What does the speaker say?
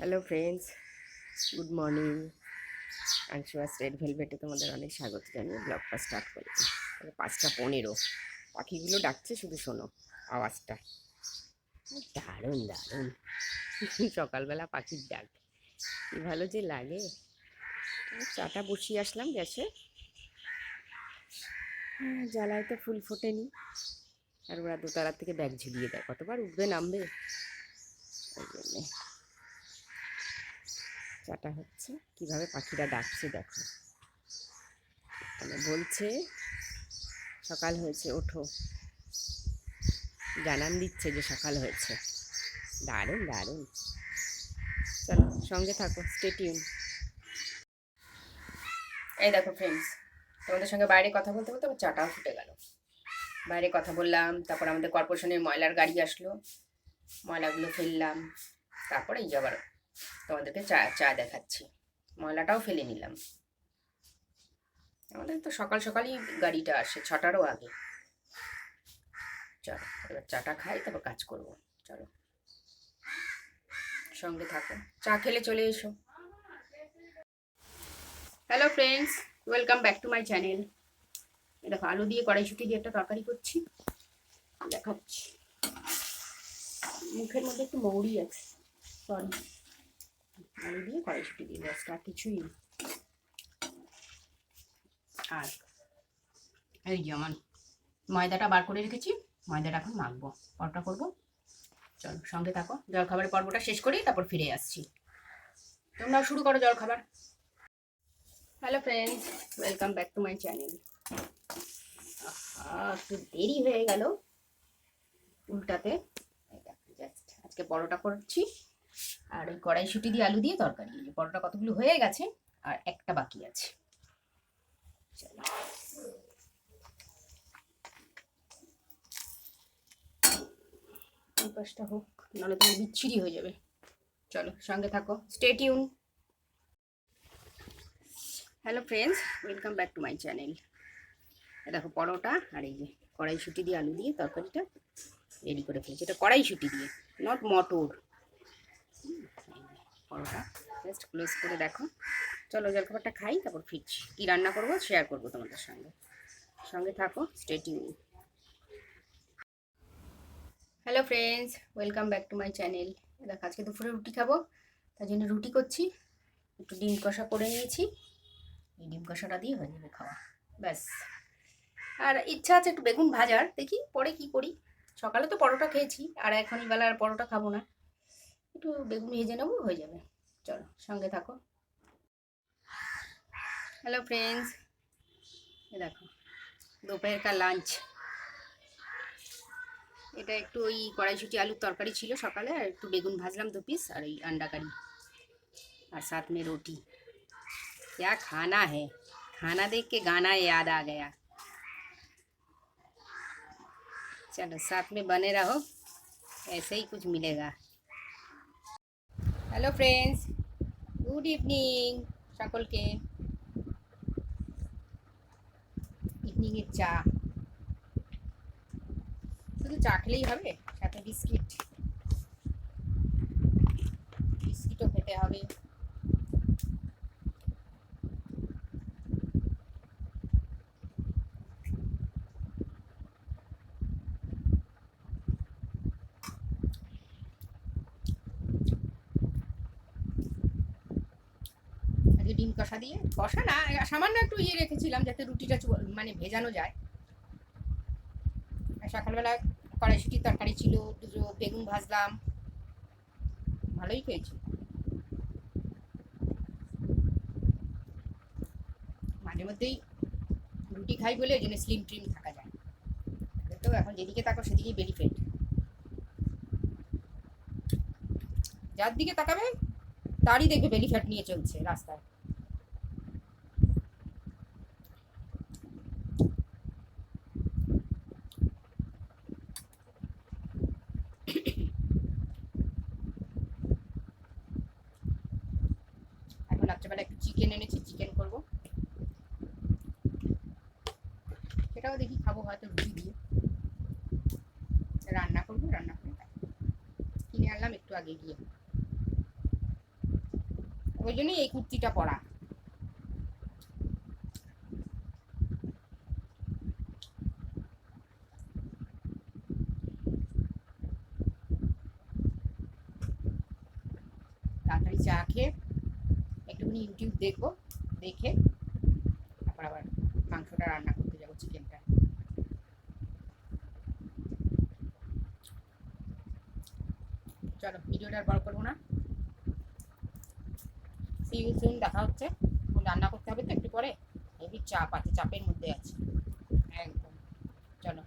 Hello friends, good morning. আংশুয়াস red ভেলভেটে তোমাদের অনেক স্বাগত জানিয়ে ব্লগটা স্টার্ট করলাম। 5:15 পাখিগুলো ডাকছে, শুধু শোনো আওয়াজটা। দারুণ দারুণ সকালবেলা পাখির ডাক কি ভালো যে লাগে। চাটা বসিয়ে আসলাম গ্যাসে। জ্বালায় তো ফুল ফোটেনি, আর ওরা দোতলার থেকে ব্যাগ ঝুলিয়ে দেয়, কতবার উঠবে নামবে, ওই জন্যে চাটা হচ্ছে। কিভাবে পাখিরা ডাকছে দেখো, মানে বলছে সকাল হয়েছে, ওঠো, জানান দিচ্ছে যে সকাল হয়েছে। দারুণ দারুণ। চলো সঙ্গে থাকো, স্টে টিউন। এই দেখো ফ্রেন্ডস, তোমাদের সঙ্গে বাইরে কথা বলতে বলতে আমার চাটাও ফুটে গেল। বাইরে কথা বললাম, তারপর আমাদের কর্পোরেশনের ময়লার গাড়ি আসলো, ময়লাগুলো ফেললাম, তারপরে এই আবার তোমাদেরকে চা চা দেখাচ্ছি। ময়লাটাও ফেলে নিলাম। আমাদের তো সকাল সকালই গাড়িটা আসে, 6টারও আগে। চলো এবার চাটা খাই, তারপর কাজ করব। চলো সঙ্গে থাকো, চা খেলে চলে এসো। Hello friends, welcome back to my channel. দেখো আলু দিয়ে কড়াইশুঁটি দিয়ে একটা তরকারি করছি, দেখাচ্ছি। মুখের মধ্যে একটু মৌরি আছে, সরি। আলু দিয়ে কড়াইশুঁটি দিয়ে ব্যাস, আর কিছুই না। আর এই যেমন ময়দাটা বার করে রেখেছি, ময়দাটা এখন মাখবো, পরোটা করবো। চলো সঙ্গে থাকো, জলখাবারের পর্বটা শেষ করি, তারপর ফিরে আসছি। তোমরাও শুরু করো জলখাবার। Hello friends, welcome back to my channel. একটু দেরি হয়ে গেল উল্টাতে। জাস্ট আজকে পরোটা করছি, আর ওই কড়াইশুঁটি দিয়ে আলু দিয়ে তরকারি। পরোটা কতগুলো হয়ে গেছে, আর একটা বাকি আছে। চলো এই পাশটা হোক, নাহলে তোমার বিচ্ছিরি হয়ে যাবে। চলো সঙ্গে থাকো, stay tune. Hello friends, welcome back to my channel. দেখো পরোটা আর এই যে কড়াইশুঁটি দিয়ে আলু দিয়ে তরকারিটা রেডি করে ফেলেছি। এটা কড়াইশুঁটি দিয়ে, not motor. Paratha just close করে দেখো। চলো জলখাবারটা খাই, তারপর ফিরছি। কী রান্না করবো শেয়ার করবো তোমাদের সঙ্গে, সঙ্গে থাকো, stay tune. Hello friends, welcome back to my channel. দেখো আজকে দুপুরে রুটি খাবো, তার জন্য রুটি করছি। একটু ডিম কষা করে নিয়েছি, এই ডিম কষাটা দিয়ে হয়ে যাবে খাওয়া, ব্যাস। আর ইচ্ছা আছে একটু বেগুন ভাজার, দেখি পরে কি করি। সকালে তো পরোটা খেয়েছি, আর এখন বেলা আর পরোটা খাবো না, একটু বেগুন ভেজে নেবো, হয়ে যাবে। চলো সঙ্গে থাকো। হ্যালো ফ্রেন্ডস, দেখো दोपहर का লাঞ্চ। এটা একটু ওই কড়াইশুঁটি আলুর তরকারি ছিল সকালে, আর একটু বেগুন ভাজলাম 2 পিস, আর ওই अंडा কারি, और साथ में रोटी। क्या खाना है, खाना देख के गाना याद आ गया। चलो साथ में बने रहो, ऐसे ही कुछ मिलेगा। हेलो फ्रेंड्स, गुड इवनिंग সকলকে। ইভিনিংয়ের চা, শুধু চা খেলেই হবে, সাথে বিস্কিটও খেতে হবে। আজকে ডিম কষা দিয়ে, কষা না, সামান্য একটু ইয়ে রেখেছিলাম যাতে রুটিটা মানে ভেজানো যায়। আর সকালবেলা কড়াইশুঁটির তরকারি ছিল, দুটো বেগুন ভাজলাম, ভালোই খেয়েছি। মাঝে মধ্যেই রুটি খাই বলে ওই জন্য স্লিম ট্রিম থাকা যায়। তো এখন যেদিকে তাকো সেদিকেই বেলি ফেট, যার দিকে তাকাবে তারই দেখবে বেলি ফ্যাট নিয়ে চলছে রাস্তায়। এখন রাত্রেবেলা একটু চিকেন এনেছি, চিকেন করবো, সেটাও দেখি খাবো হয়তো রুটি দিয়ে। রান্না করবো, রান্না করে কিনে আনলাম একটু আগে গিয়ে। ওই জন্যই এই কুর্তিটা পরা। তাড়াতাড়ি চা খেয়ে একটুখানি ইউটিউব দেখবো, দেখে তারপর আবার মাংসটা রান্না করতে যাবো, চিকেনটা। চলো ভিডিওটা আর বড় করবো না, সি ইউ সুন, দেখা হচ্ছে। রান্না করতে হবে তো একটু পরে, হেভি চাপ আছে, চাপের মধ্যে আছে একদম। চলো।